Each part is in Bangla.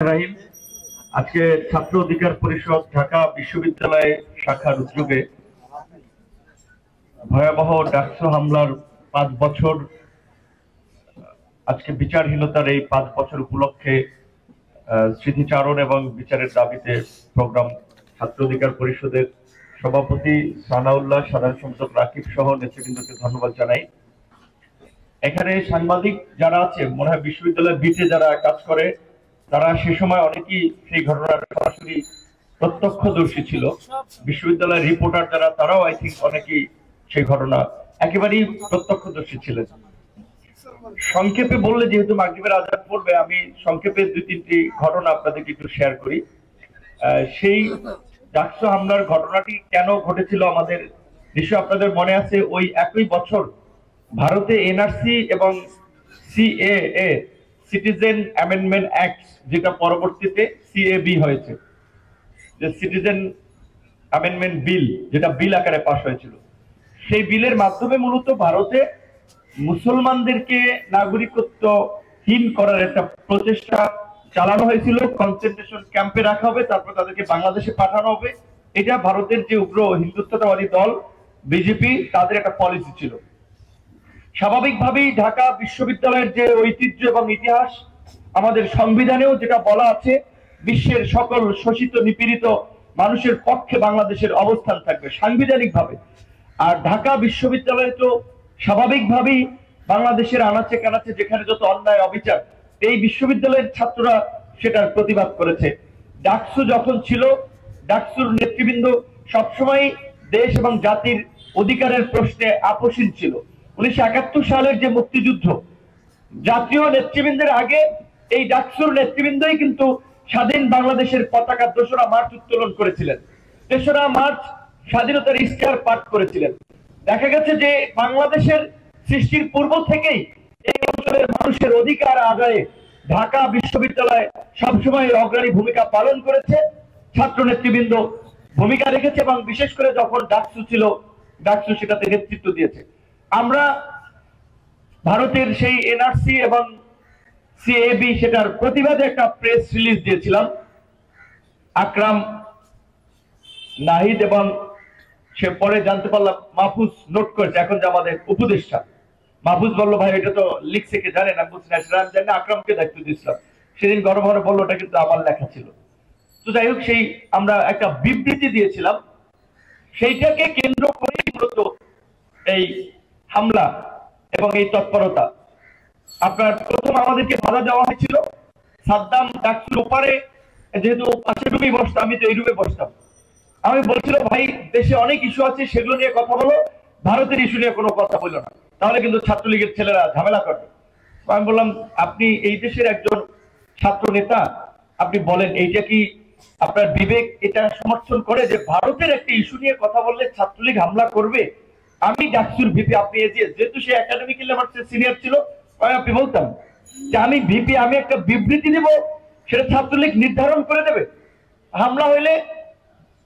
রাহিম। আজকে ছাত্র অধিকার পরিষদ ঢাকা বিশ্ববিদ্যালয় শাখার উদ্যোগে ভয়াবহ ডাকসু হামলার 5 বছর আজকে বিচারহীনতার এই 5 বছর উপলক্ষে স্মৃতিচারণ এবং বিচারের দাবিতে প্রোগ্রাম ছাত্র অধিকার পরিষদের সভাপতি সানাউল্লাহ, সাধারণ সম্পাদক রাকিব সহ নেতৃবৃন্দকে ধন্যবাদ জানাই। এখানে সাংবাদিক যারা আছে, মনে হয় বিশ্ববিদ্যালয়ের বিতে যারা কাজ করে, তারা সে সময় অনেকেই সেই ঘটনার সরাসরি প্রত্যক্ষদর্শী ছিল। বিশ্ববিদ্যালয়ের রিপোর্টার যারা, তারাও আই থিঙ্ক অনেকেই সেই ঘটনা একেবারেই প্রত্যক্ষদর্শী ছিলেন। সংক্ষেপে বললে, যেহেতু মাগরিবের আজান পড়বে, আমি সংক্ষেপে 2-3টি ঘটনা আপনাদেরকে একটু শেয়ার করি। সেই ডাকসু হামলার ঘটনাটি কেন ঘটেছিল আমাদের নিশ্চয় আপনাদের মনে আছে। ওই একই বছর ভারতে এনআরসি এবং সিএএ, সিটিজেন অ্যামেন্ডমেন্ট অ্যাক্ট, যেটা পরবর্তীতে সিএবি হয়েছে, যে সিটিজেন অ্যামেন্ডমেন্ট বিল, যেটা বিল আকারে পাস হয়েছিল, সেই বিলের মাধ্যমে মূলত ভারতে মুসলমানদেরকে নাগরিকত্বহীন করার একটা প্রচেষ্টা চালানো হয়েছিল। কনসেন্ট্রেশন ক্যাম্পে রাখা হবে, তারপর তাদেরকে বাংলাদেশে পাঠানো হবে। এটা ভারতের যে উগ্র হিন্দুত্ববাদী দল বিজেপি, তাদের একটা পলিসি ছিল। স্বাভাবিকভাবেই ঢাকা বিশ্ববিদ্যালয়ের যে ঐতিহ্য এবং ইতিহাস, আমাদের সংবিধানেও যেটা বলা আছে, বিশ্বের সকল শোষিত নিপীড়িত মানুষের পক্ষে বাংলাদেশের অবস্থান থাকবে সাংবিধানিকভাবে। আর ঢাকা বিশ্ববিদ্যালয়ে তো স্বাভাবিকভাবেই বাংলাদেশের আনাচে কানাচে যেখানে যত অন্যায় অবিচার, এই বিশ্ববিদ্যালয়ের ছাত্ররা সেটার প্রতিবাদ করেছে। ডাকসু যখন ছিল, ডাকসুর নেতৃবৃন্দ সবসময় দেশ এবং জাতির অধিকারের প্রশ্নে আপোষহীন ছিল। 1971 সালের যে মুক্তিযুদ্ধ, জাতীয় নেতৃবৃন্দের আগে এই ডাকসুর নেতৃবৃন্দই কিন্তু স্বাধীন বাংলাদেশের পতাকা 2রা মার্চ উত্তোলন করেছিলেন। 3রা মার্চ স্বাধীনতার ইশতেহার পাঠ করেছিলেন। দেখা গেছে যে বাংলাদেশের সৃষ্টির পূর্ব থেকেই এই অঞ্চলের মানুষের অধিকার আদায়ে ঢাকা বিশ্ববিদ্যালয় সবসময় অগ্রণী ভূমিকা পালন করেছে, ছাত্র নেতৃবৃন্দ ভূমিকা রেখেছে, এবং বিশেষ করে যখন ডাকসু ছিল, ডাকসু সেটাতে নেতৃত্ব দিয়েছে। আমরা ভারতের সেই এনআরসি এবং সিএবি, সেটার প্রতিবাদে একটা প্রেস রিলিজ দিয়েছিলাম। আকরাম, নাহিদ এবং সে পরে জানতে পারলাম মাহফুজ নোট করেছে, এখন যে আমাদের উপদেষ্টা। মাহফুজ বললো, ভাই এটা তো লিখছে কে জানেন? আমি বলছি না, সেটা আমি জানি না, আকরামকে দায়িত্ব দিয়েছিলাম। সেদিন গর্ব ভরে বললো ওটা কিন্তু আমার লেখা ছিল। তো যাই হোক, সেই আমরা একটা বিবৃতি দিয়েছিলাম, সেইটাকে কেন্দ্র করে মূলত এই হামলা এবং এই তৎপরতা। আপনার প্রথম আমাদেরকে বাধা দেওয়া হয়েছিল। সাদ্দাম ডাকসুর ওপারে, যেহেতু পাশের রুমে বসতাম, আমি তো এই রুমে বসতাম, আমি বলছিল, ভাই দেশে অনেক ইস্যু আছে, সেগুলো নিয়ে কথা বলো, ভারতের ইস্যু নিয়ে কোনো কথা বললো না, তাহলে কিন্তু ছাত্রলীগের ছেলেরা ঝামেলা করবে। আমি বললাম, আপনি এই দেশের একজন ছাত্র নেতা, আপনি বলেন এইটা কি আপনার বিবেক এটা সমর্থন করে যে ভারতের একটা ইস্যু নিয়ে কথা বললে ছাত্রলীগ হামলা করবে? আমি ডাকসুর ভিপি, আপনি যেহেতু সে একাডেমিক্যালি আমার সিনিয়র ছিল, আপনি বলতাম যে আমি ভিপি, আমি একটা বিবৃতি দেব, সেটা ছাত্রলীগ নির্ধারণ করে দেবে। হামলা হইলে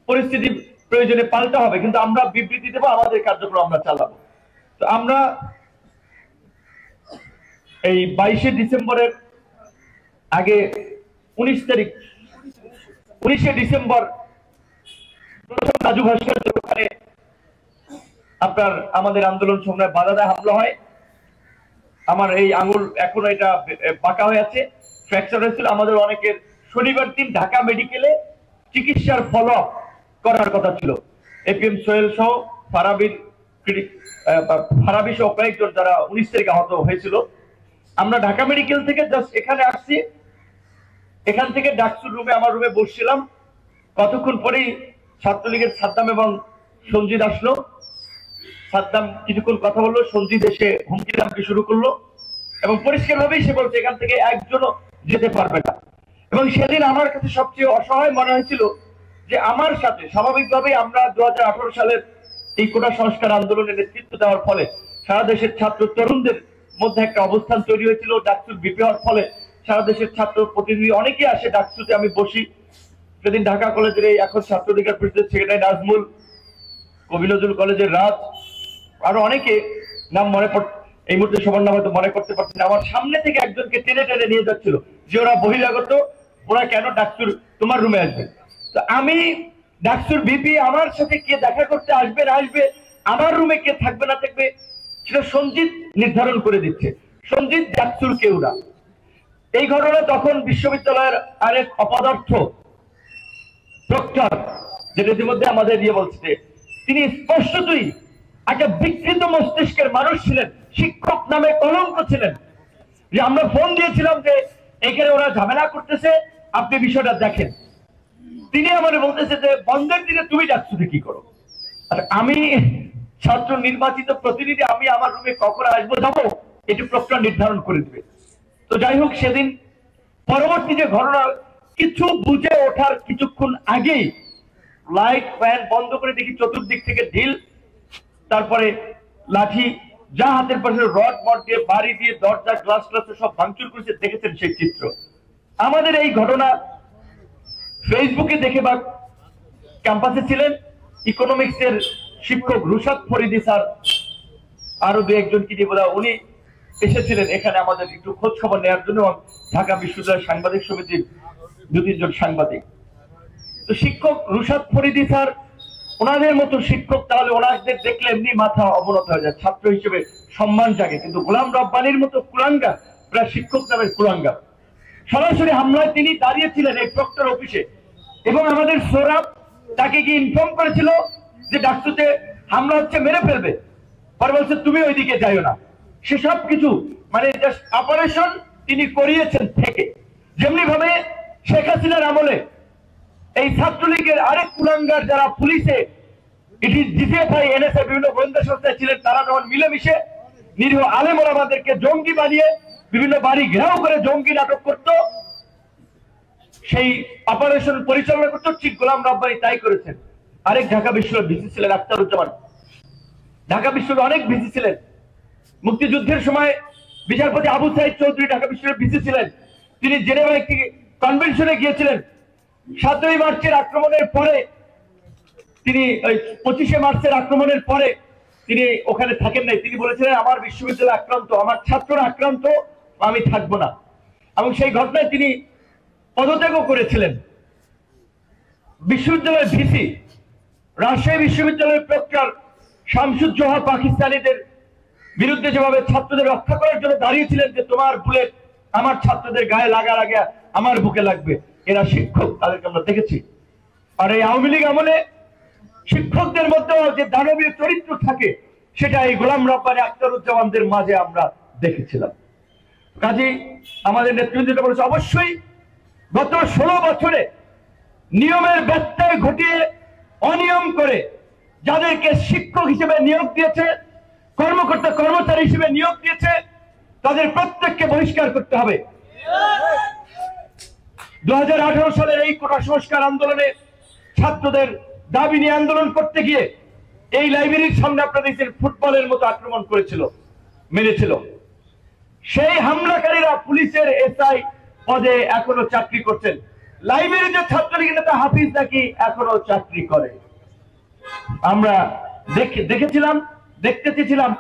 পরিস্থিতি প্রয়োজনে পাল্টা হবে, কিন্তু আমরা বিবৃতি দেবো, আমাদের কার্যক্রম আমরা চালাবো। তো আমরা এই 22শে ডিসেম্বরের আগে 19শে ডিসেম্বর প্রথম রাজু ভাস্কর্যের ওখানে আপনার আমাদের আন্দোলন সংগ্রামে বাধা দেয়, হামলা হয়। আমার এই আঙুল এখনো এটা বাঁকা হয়ে আছে, ফ্র্যাকচার হয়েছিল। আমাদের অনেকের শনিবার দিন ঢাকা মেডিকেলে চিকিৎসার ফলো আপ করার কথা ছিল। এপিএম সোহেল সহ ফারাবি সহ কয়েকজন যারা 19 তারিখে আহত হয়েছিল। আমরা ঢাকা মেডিকেল থেকে জাস্ট এখানে আসছি, এখান থেকে ডাকসুর রুমে, আমার রুমে বসছিলাম। কতক্ষণ পরেই ছাত্রলীগের সাদ্দাম এবং সঞ্জিত আসলো। সাদ্দাম কিছুক্ষণ কথা বললো, সঞ্জিত এসে হুমকি দামকি শুরু করলো, এবং পরিষ্কার ভাবেই সে বলছে এখান থেকে একজনও যেতে পারবে না। এবং সেদিন আমার কাছে সবচেয়ে অসহায় মনে হয়েছিল যে আমার সাথে স্বাভাবিকভাবেই আমরা 2018 সালের এই কোটা সংস্কার আন্দোলনের নেতৃত্ব দেওয়ার ফলে সারা দেশের ছাত্র তরুণদের মধ্যে একটা অবস্থান তৈরি হয়েছিল। ডাকসুর বিপি হওয়ার ফলে সারা দেশের ছাত্র প্রতিনিধি অনেকে আসে ডাকসুতে, আমি বসি। সেদিন ঢাকা কলেজের এই এখন ছাত্র অধিকার পরিষদের সেক্রেটারি নাজমুল, কবি নজরুল কলেজের রাজ, আরো অনেকে নাম মনে এই মুহূর্তে সবার নাম হয়তো মনে করতে পারছি না, আমার সামনে থেকে একজনকে টেনে টেনে নিয়ে যাচ্ছিল যে ওরা বহিরাগত, ওরা কেন ডাকসুর তোমার রুমে আসবে? তো আমি ডাকসুর ভিপি আমার সাথে কে দেখা করতে আসবে না আসবে, আমার রুমে কে থাকবে না থাকবে, সেটা সঞ্জিত নির্ধারণ করে দিচ্ছে। সঞ্জিত ডাকসুর কেউ না। এই ঘটনা তখন বিশ্ববিদ্যালয়ের আরেক অপদার্থ প্রক্টর, যেটা ইতিমধ্যে আমাদের বলছে, তিনি স্পষ্টতই একটা বিকৃত মস্তিষ্কের মানুষ ছিলেন, শিক্ষক নামে কলঙ্ক ছিলেন। যে আমরা ফোন দিয়েছিলাম যে এখানে ওরা ঝামেলা করতেছে, আপনি বিষয়টা দেখেন। তিনি আমাদের বলতেছে যে বন্ধের দিনে তুমি ডাকসুতে কি করো? আচ্ছা, আমি ছাত্র নির্বাচিত প্রতিনিধি, আমি আমার রুমে কখন আসবো যাবো এটি প্রক্টর নির্ধারণ করে দিবে। তো যাই হোক, সেদিন পরবর্তী যে ঘটনা, কিছু বুঝে ওঠার কিছুক্ষণ আগেই লাইট ফ্যান বন্ধ করে দেখি চতুর্দিক থেকে ঢিল, তারপরে লাঠি, যা হাতের পাশে রড মড দিয়ে, বাড়ি দিয়ে, দরজা গ্লাস গ্লাস সব ভাঙচুর করেছে। দেখেছেন সেই চিত্র। আমাদের এই ঘটনা ফেসবুকে দেখে বা ক্যাম্পাসে ছিলেন ইকোনমিক্স এর শিক্ষক রুশাদ ফরিদি স্যার, আরো দু একজন কি বলা, উনি এসেছিলেন এখানে আমাদের একটু খোঁজ খবর নেওয়ার জন্য। ঢাকা বিশ্ববিদ্যালয়ের সাংবাদিক সমিতির 2-3 জন সাংবাদিক। তো শিক্ষক রুশাদ ফরিদি স্যার, ওনাদের মতো শিক্ষক, তাহলে ওনাদের দেখলে এমনি মাথা অবনত হয়ে যায়, ছাত্র হিসেবে সম্মান জাগে। কিন্তু গোলাম রব্বানির মতো কুলাঙ্গার, প্রায় শিক্ষক নামের কুলাঙ্গার, সরাসরি হামলায় তিনি দাঁড়িয়েছিলেন এই প্রক্টর অফিসে। এবং আমাদের সৌরভ তাকে কি ইনফর্ম করেছিল যে ডাকসুতে হামলা হচ্ছে, মেরে ফেলবে। পরে বলছে তুমি ওইদিকে যাইও না। সেসব কিছু মানে অপারেশন তিনি করিয়েছেন থেকে। যেমনি ভাবে শেখ হাসিনার আমলে এই ছাত্রলীগের আরেক কুলাঙ্গার যারা পুলিশে, এটি জিসিএফআই, এনএসএ, বিভিন্ন গোয়েন্দা সংস্থায় ছিলেন, তারা যখন মিলেমিশে নিরীহ আলেম ওলামাদেরকে জঙ্গি বানিয়ে বিভিন্ন বাড়ি ঘেরাও করে জঙ্গি নাটক করত, সেই অপারেশন পরিচালনা করত, ঠিক গোলাম রব্বানী তাই করেছেন। আরেক ঢাকা বিশ্ববিদ্যালয়ের ভিসি ছিলেন আখতারুজ্জামান, ঢাকা বিশ্ববিদ্যালয়ে অনেক ভিসি ছিলেন। মুক্তিযুদ্ধের সময় বিচারপতি আবু সাইদ চৌধুরী ঢাকা বিশ্ববিদ্যালয়ের ভিসি ছিলেন। তিনি জেনেভা একটি কনভেনশনে গিয়েছিলেন। 7ই মার্চের আক্রমণের পরে তিনি, 25শে মার্চের আক্রমণের পরে তিনি ওখানে থাকেন নাই। তিনি বলেছিলেন আমার বিশ্ববিদ্যালয় আক্রান্ত, আমার ছাত্ররা আক্রান্ত, আমি থাকবো না। এবং সেই ঘটনায় তিনি পদত্যাগও করেছিলেন। বিশ্ববিদ্যালয়ের ভিসি, রাজশাহী বিশ্ববিদ্যালয়ের প্রক্টর শামসুজ্জোহা পাকিস্তানিদের বিরুদ্ধে যেভাবে ছাত্রদের রক্ষা করার জন্য দাঁড়িয়েছিলেন, যে তোমার বুলেট আমার ছাত্রদের গায়ে লাগা লাগে, আমার বুকে লাগবে, এরা শিক্ষক, তাদেরকে আমরা দেখেছি। আর এই আওয়ামী লীগ আমলে শিক্ষকদের মধ্যেও যে দানবীয় চরিত্র থাকে, সেটা এই গোলাম রব্বানী, আখতারুজ্জামানদের মাঝে আমরা দেখেছিলাম। কাজেই আমাদের নেতৃবৃন্দ বলেছে, অবশ্যই গত 16 বছরে নিয়মের ব্যত্যয় ঘটিয়ে, অনিয়ম করে যাদেরকে শিক্ষক হিসেবে নিয়োগ দিয়েছে, কর্মকর্তা কর্মচারী হিসেবে নিয়োগ দিয়েছে, তাদের প্রত্যেককে বহিষ্কার করতে হবে। 2018 সালের এই কোটা সংস্কার আন্দোলনে ছাত্রদের দাবি নিয়ে আন্দোলন করতে গিয়ে এই লাইব্রেরির সামনে আপনাদের ফুটবলের মতো আক্রমণ করেছিল, মেরেছিল। সেই হামলাকারীরা পুলিশের এসআই পদে এখনো চাকরি করছেন। লাইব্রেরিতে ছাত্রলীগ নেতা হাফিজ নাকি এখনো চাকরি করে। আমরা দেখেছিলাম, দেখতে চেয়েছিলাম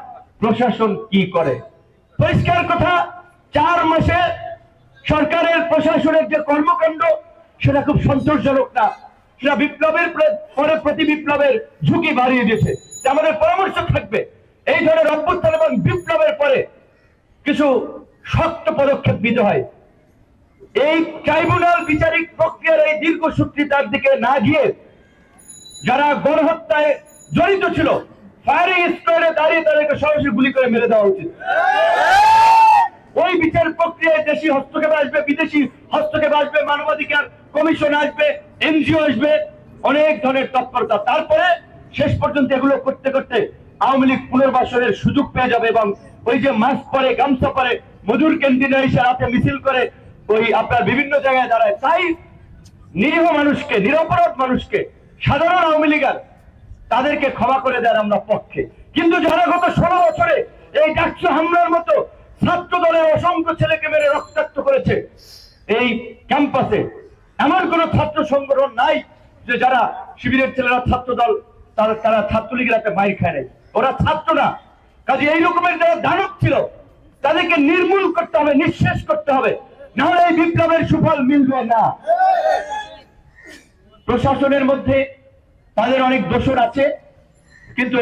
প্রশাসন কি করে। পরিষ্কার কথা, 4 মাসে সরকারের প্রশাসনের যে কর্মকাণ্ড, সেটা খুব সন্তোষজনক না। সেটা বিপ্লবের পরে প্রতি বিপ্লবের ঝুঁকি বাড়িয়ে দিয়েছে। আমাদের পরামর্শ থাকবে, এই ধরনের অভ্যুত্থান এবং বিপ্লবের পরে কিছু শক্ত পদক্ষেপ নিতে হয়। এই ট্রাইব্যুনাল বিচারিক প্রক্রিয়ার এই দীর্ঘসূত্রিতার দিকে না গিয়ে, যারা গণহত্যায় জড়িত ছিল, ফায়ারিং স্কোয়াডে দাঁড়িয়ে তাদেরকে সরাসরি গুলি করে মেরে দেওয়া উচিত। ওই বিচার প্রক্রিয়ায় দেশি হস্তক্ষেপ আসবে, বিদেশি হস্তক্ষেপ আসবে, মানবাধিকার কমিশন আসবে, এনজিও আসবে, অনেক ধরনের তৎপরতা। তারপরে শেষ পর্যন্ত এগুলো করতে করতে আওয়ামী লীগ পুনর্বাসনের সুযোগ পেয়ে যাবে। এবং ওই যে মাস্ক পরে, গামছা পরে, মধুর ক্যান্টিনে এসে রাতে মিছিল করে, ওই আপনার বিভিন্ন জায়গায় দাঁড়ায়, তাই নিরীহ মানুষকে, নিরপরাধ মানুষকে, সাধারণ আওয়ামী লীগার, তাদেরকে ক্ষমা করে দেওয়ার আমরা পক্ষে। কিন্তু যারা গত 16 বছরে এই ডাকসু হামলার মতো ছাত্র দলের অসংখ্য ছেলেকে মেরে রক্তাক্ত করেছে, এই ক্যাম্পাসে এমন কোন ছাত্র সংগঠন নাই যে যারা শিবিরের ছেলেরা ছাত্র দল, তারা ছাত্রলীগের একটা মাইর খায় নাই। ওরা ছাত্র না। কাজে এই রকমের যারা দানব ছিল, তাদেরকে নির্মূল করতে হবে, নিঃশেষ করতে হবে। না হলে এই বিপ্লবের সুফল মিলবে না। প্রশাসনের মধ্যে তাদের অনেক দোষর আছে, কিন্তু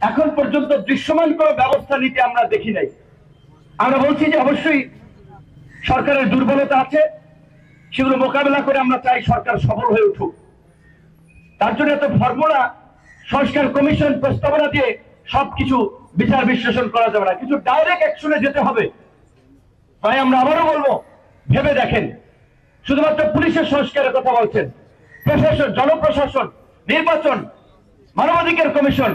এখন পর্যন্ত দৃশ্যমান কোনো ব্যবস্থা নিতে আমরা দেখি নাই। আমরা বলছি যে অবশ্যই সরকারের দুর্বলতা আছে, সেগুলো মোকাবেলা করে আমরা চাই সরকার সফল হয়ে উঠুক। তার জন্য এত ফর্মুলা সংস্কার কমিশন প্রস্তাবনা দিয়ে সবকিছু বিচার বিশ্লেষণ করা যাবে না, কিছু ডাইরেক্ট অ্যাকশনে যেতে হবে। তাই আমরা আবারও বলবো, ভেবে দেখেন। শুধুমাত্র পুলিশের সংস্কারের কথা বলছেন, প্রশাসন, জনপ্রশাসন, নির্বাচন, মানবাধিকার কমিশন,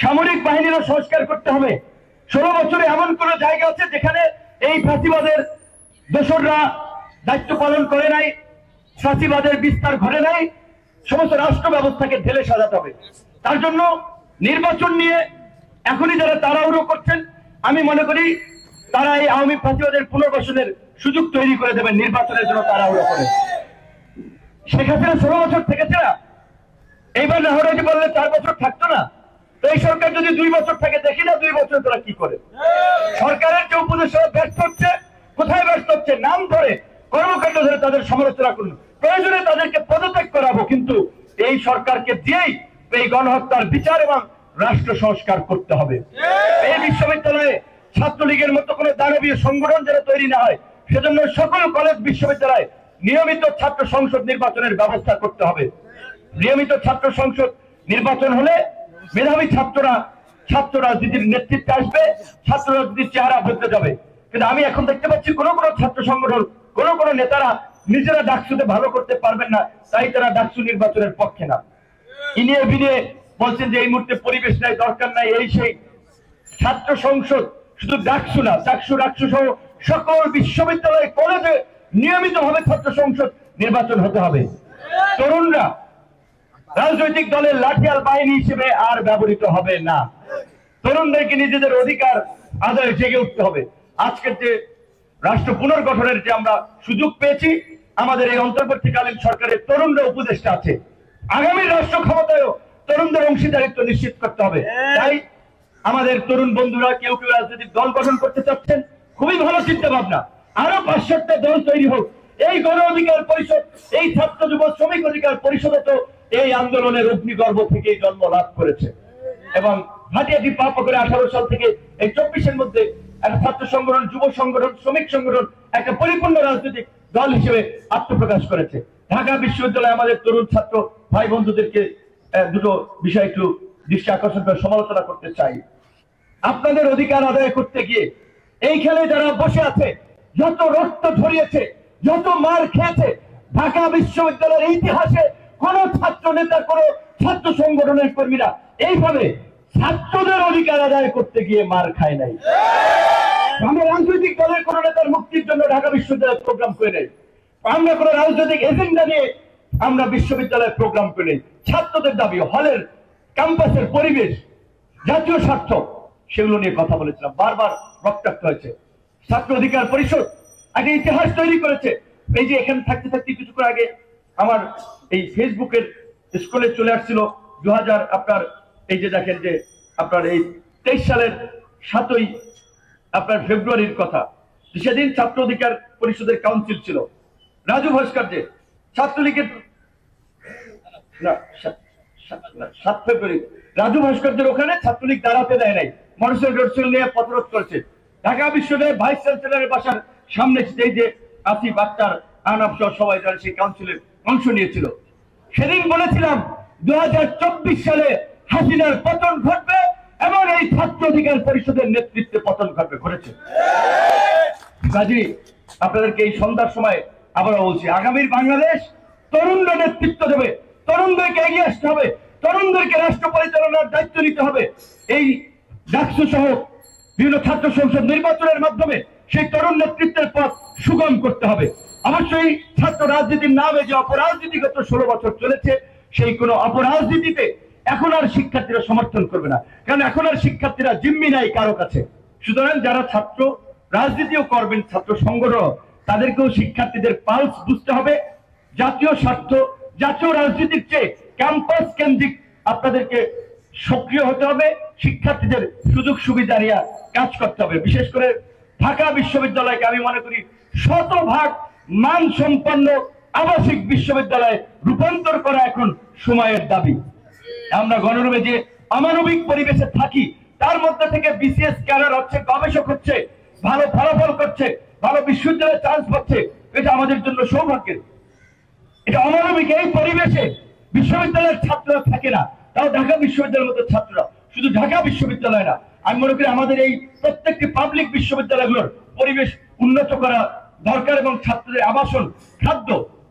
সামরিক বাহিনীরও সংস্কার করতে হবে। 16 বছরে এমন কোন জায়গা আছে যেখানে এই ফাঁসিবাদের দোসররা দায়িত্ব পালন করে নাই, ফাঁসিবাদের বিস্তার ঘটে নাই। সমস্ত রাষ্ট্র ব্যবস্থাকে ঢেলে সাজাতে হবে। তার জন্য নির্বাচন নিয়ে এখনই যারা তাড়াহুড়ো করছেন, আমি মনে করি তারা এই আওয়ামী ফাঁসিবাদের পুনর্বাসনের সুযোগ তৈরি করে দেবেন নির্বাচনের জন্য তাড়াহুড়ো করে। শেখ হাসিনা 16 বছর থেকেছে না, এইবার নাহরাজি বললে 4 বছর থাকতো না। তো এই সরকার যদি 2 বছর থাকে, দেখি না 2 বছর তারা কি করে। সরকারের যে উপদেষ্টা ব্যর্থ হচ্ছে, কোথায় ব্যর্থ হচ্ছে নাম ধরে, কর্মকাণ্ড ধরে তাদের সমালোচনা করুন, প্রয়োজনে তাদেরকে পদত্যাগ করাবো, কিন্তু এই সরকারকে দিয়েই এই গণহত্যার বিচার এবং রাষ্ট্র সংস্কার করতে হবে। এই বিশ্ববিদ্যালয়ে ছাত্রলীগের মতো কোনো দানবীয় সংগঠন যেন তৈরি না হয়, সেজন্য সকল কলেজ বিশ্ববিদ্যালয়ে নিয়মিত ছাত্র সংসদ নির্বাচনের ব্যবস্থা করতে হবে। নিয়মিত ছাত্র সংসদ নির্বাচন হলে মেধাবী ছাত্র রাজনীতির নেতৃত্বে আসবে, ছাত্র রাজনীতির চেহারা বদলে যাবে। কিন্তু আমি এখন দেখতে পাচ্ছি কোন ছাত্র সংগঠন, কোন নেতারা নিজেরা ডাকসুতে ভালো করতে পারবেন না, তাই তারা ডাকসু নির্বাচনের পক্ষে না। ইনিয়ে বিনিয়ে বলছেন যে এই মুহূর্তে পরিবেশ নাই, দরকার নাই, এই সেই। ছাত্র সংসদ শুধু ডাকসু না, ডাকসু সহ সকল বিশ্ববিদ্যালয় কলেজে নিয়মিত ভাবে ছাত্র সংসদ নির্বাচন হতে হবে। তরুণরা রাজনৈতিক দলের লাঠিয়াল বাহিনী হিসেবে আর ব্যবহৃত হবে না। তরুণদেরকে নিজেদের অধিকার আদায়ে জেগে উঠতে হবে। আজকের যে রাষ্ট্র পুনর্গঠনের যে আমরা সুযোগ পেয়েছি, আমাদের এই অন্তর্বর্তীকালীন সরকারের তরুণরা উপদেষ্টা আছে, আগামী রাষ্ট্র ক্ষমতায়ও তরুণদের অংশীদারিত্ব নিশ্চিত করতে হবে। তাই আমাদের তরুণ বন্ধুরা কেউ রাজনৈতিক দল গঠন করতে চাচ্ছেন, খুবই ভালো চিন্তা ভাবনা। আরো 5-7টা দল তৈরি হোক। এই গণ অধিকার পরিষদ, এই ছাত্র যুব শ্রমিক অধিকার পরিষদে তো এই আন্দোলনের অগ্নিগর্ভ থেকেই জন্ম লাভ করেছে এবং হাঁটিয়াটি পা করে 18 সাল থেকে এই 24-এর মধ্যে একটা ছাত্র সংগঠন, যুব সংগঠন, শ্রমিক সংগঠন একটা পরিপূর্ণ রাজনৈতিক দল হিসেবে আত্মপ্রকাশ করেছে। ঢাকা বিশ্ববিদ্যালয়ে আমাদের তরুণ ছাত্র ভাই বন্ধুদেরকে দুটো বিষয় একটু দৃষ্টি আকর্ষণ করে সমালোচনা করতে চাই। আপনাদের অধিকার আদায় করতে গিয়ে এইখানে যারা বসে আছে, যত রক্ত ঝরিয়েছে, যত মার খেয়েছে, ঢাকা বিশ্ববিদ্যালয়ের ইতিহাসে কোন ছাত্র নেতা, কোন ছাত্র সংগঠনের কর্মীরা এইভাবে ছাত্রদের অধিকার আদায় করতে গিয়ে মার খায় নাই। আমরা রাজনৈতিক দলের কোন নেতার মুক্তির জন্য ঢাকা বিশ্ববিদ্যালয়ের প্রোগ্রাম করে নেই, আমরা কোন রাজনৈতিক এজেন্ডা নিয়ে আমরা বিশ্ববিদ্যালয়ের প্রোগ্রাম করে নেই। ছাত্রদের দাবি, হলের ক্যাম্পাসের পরিবেশ, জাতীয় স্বার্থ, সেগুলো নিয়ে কথা বলেছিলাম, বারবার রক্তাক্ত হয়েছে। ছাত্র অধিকার পরিষদ একটা ইতিহাস তৈরি করেছে। এই যে এখানে থাকতে থাকতে কিছুক্ষণ আগে আমার এই ফেসবুকের স্কুলে চলে আসছিল 2000 আপনার এই যে দেখেন যে আপনার এই 23 সালের 7ই আপনার ফেব্রুয়ারির কথা। সেদিন ছাত্র অধিকার পরিষদের কাউন্সিল ছিল, রাজু ভাস্কর্যে ছাত্রলীগের না 7 ফেব্রুয়ারি রাজু ভাস্কর্যের ওখানে ছাত্রলীগ দাঁড়াতে দেয় নাই, মোটরসাইকেল নিয়ে পথরোধ করেছে। ঢাকা বিশ্ববিদ্যালয়ের ভাইস চ্যান্সেলরের বাসার সামনে এই যে আসিফ আক্তার, আহনাফ সহ সবাই যারা সেই কাউন্সিলে অংশ নিয়েছিল। সেদিন বলেছিলাম 2024 সালে হাসিনার পতন ঘটবে এবং এই ছাত্র অধিকার পরিষদের নেতৃত্বে পতন ঘটেছে। কাজী আপনাদেরকে এই সন্ধ্যার সময় আবারও বলছি, আগামীর বাংলাদেশ তরুণরা নেতৃত্ব দেবে, তরুণদেরকে এগিয়ে আসতে হবে, তরুণদেরকে রাষ্ট্র পরিচালনার দায়িত্ব নিতে হবে। এই ডাকসু সহ বিভিন্ন ছাত্র সংসদ নির্বাচনের মাধ্যমে সেই তরুণ নেতৃত্বের পথ সুগম করতে হবে। অবশ্যই ছাত্র রাজনীতির নামে যে অপরাজনীতিগত 16 বছর চলেছে, সেই কোনো অপরাজনীতিতে এখন আর শিক্ষার্থীরা সমর্থন করবে না, কারণ এখন আর শিক্ষার্থীরা জিম্মি নাই কারো কাছে। সুতরাং যারা ছাত্র রাজনীতিও করবেন, ছাত্র সংগঠন, তাদেরকেও শিক্ষার্থীদের পালস বুঝতে হবে। জাতীয় স্বার্থ, জাতীয় রাজনীতির চেয়ে ক্যাম্পাস কেন্দ্রিক আপনাদেরকে সক্রিয় হতে হবে, শিক্ষার্থীদের সুযোগ সুবিধা নিয়ে কাজ করতে হবে। বিশেষ করে ঢাকা বিশ্ববিদ্যালয়কে আমি মনে করি শতভাগ মানসম্পন্ন আবাসিক বিশ্ববিদ্যালয়ে রূপান্তর করা এখন সময়ের দাবি। আমরা গণরূপে যে অমানবিক পরিবেশে থাকি, তার মধ্যে থেকে বিসিএস ক্যাডার হচ্ছে, গবেষক হচ্ছে, ভালো ফলাফল করছে, ভালো বিশ্ববিদ্যালয়ে চান্স পাচ্ছে, এটা আমাদের জন্য সৌভাগ্যের। এটা অমানবিক এই পরিবেশে বিশ্ববিদ্যালয়ের ছাত্ররা থাকে না, তাও ঢাকা বিশ্ববিদ্যালয়ের মতো ছাত্ররা, শুধু ঢাকা বিশ্ববিদ্যালয় না, আমি মনে করি আমাদের এই প্রত্যেকটি পাবলিক বিশ্ববিদ্যালয়গুলোর পরিবেশ উন্নত করা দরকার এবং ছাত্রদের আবাসন, খাদ্য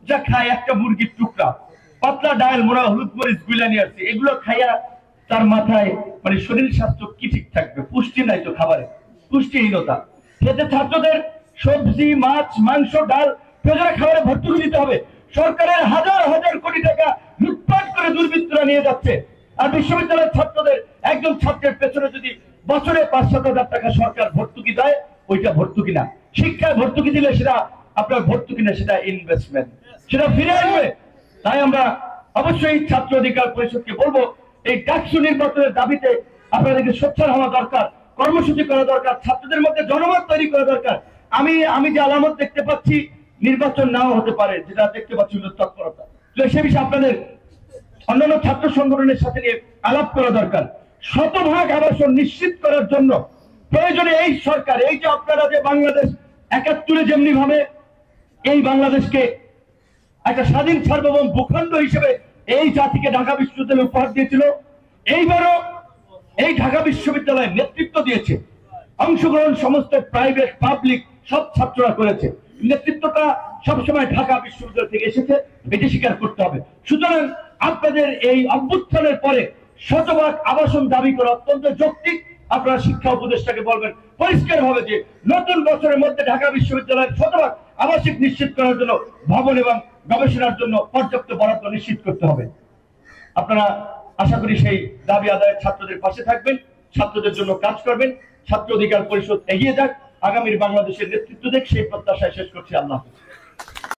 যা খায় একটা মুরগির টুকরা, পাতলা ডাল, মোড়া হলুদ মরিচ গুলা নিয়ে আসছে, এগুলো খাইয়া তার মাথায় মানে শরীর স্বাস্থ্য কি ঠিক থাকবে? পুষ্টি নাই তো খাবারে, পুষ্টিহীনতা। সেটা ছাত্রদের সবজি, মাছ, মাংস, ডাল প্রয়োজনে খাবারে ভর্তুকি দিতে হবে। সরকারের হাজার হাজার কোটি টাকা লুটপাট করে দুর্বৃত্তরা নিয়ে যাচ্ছে, আর বিশ্ববিদ্যালয়ের ছাত্রদের একজন ছাত্রের পেছনে যদি বছরে 5-7 হাজার টাকা সরকার ভর্তুকি দেয়, ওইটা ভর্তুকি না। শিক্ষায় ভর্তুকি দিলে সেটা আপনার ভর্তুকি না, সেটা ইনভেস্টমেন্ট, সেটা ফিরে আসবে। তাই আমরা অবশ্যই ছাত্র অধিকার পরিষদকে বলবো, এই ডাকসু নির্বাচনের দাবিতে আপনাদেরকে সোচ্চার হওয়া দরকার, কর্মসূচি করা দরকার, ছাত্রদের মধ্যে জনমত তৈরি করা দরকার। আমি যে আলামত দেখতে পাচ্ছি, নির্বাচন নাও হতে পারে, যেটা দেখতে পাচ্ছি তৎপরতা, সে বিষয়ে আপনাদের অন্যান্য ছাত্র সংগঠনের সাথে নিয়ে আলাপ করা দরকার। শতভাগ আবাসন নিশ্চিত করার জন্য প্রয়োজনে এই সরকার, এই যে আপনারা যে বাংলাদেশ 71-এ যেমনি ভাবে এই বাংলাদেশকে একটা স্বাধীন সার্বভৌম ভূখণ্ড হিসেবে এই জাতিকে ঢাকা বিশ্ববিদ্যালয় উপহার দিয়েছিল, এইবারও এই ঢাকা বিশ্ববিদ্যালয়ের নেতৃত্ব দিয়েছে, অংশগ্রহণ সমস্ত প্রাইভেট পাবলিক সব ছাত্ররা করেছে, নেতৃত্বটা সবসময় ঢাকা বিশ্ববিদ্যালয় থেকে এসেছে, এটি স্বীকার করতে হবে। সুতরাং আপনাদের এই অভ্যুত্থানের পরে শতভাগ আবাসন দাবি করা অত্যন্ত যৌক্তিক। আপনারা শিক্ষা উপদেষ্টাকে বলবেন পরিষ্কার ভাবে যে নতুন বছরের মধ্যে ঢাকা বিশ্ববিদ্যালয়ের শতভাগ আবাসিক নিশ্চিত করার জন্য ভবন এবং গবেষণার জন্য পর্যাপ্ত বরাদ্দ নিশ্চিত করতে হবে। আপনারা আশা করি সেই দাবি আদায়ের ছাত্রদের পাশে থাকবেন, ছাত্রদের জন্য কাজ করবেন। ছাত্র অধিকার পরিষদ এগিয়ে যাক, আগামীর বাংলাদেশের নেতৃত্ব দেখ, সেই প্রত্যাশায় শেষ করছি। আল্লাহ হাফেজ।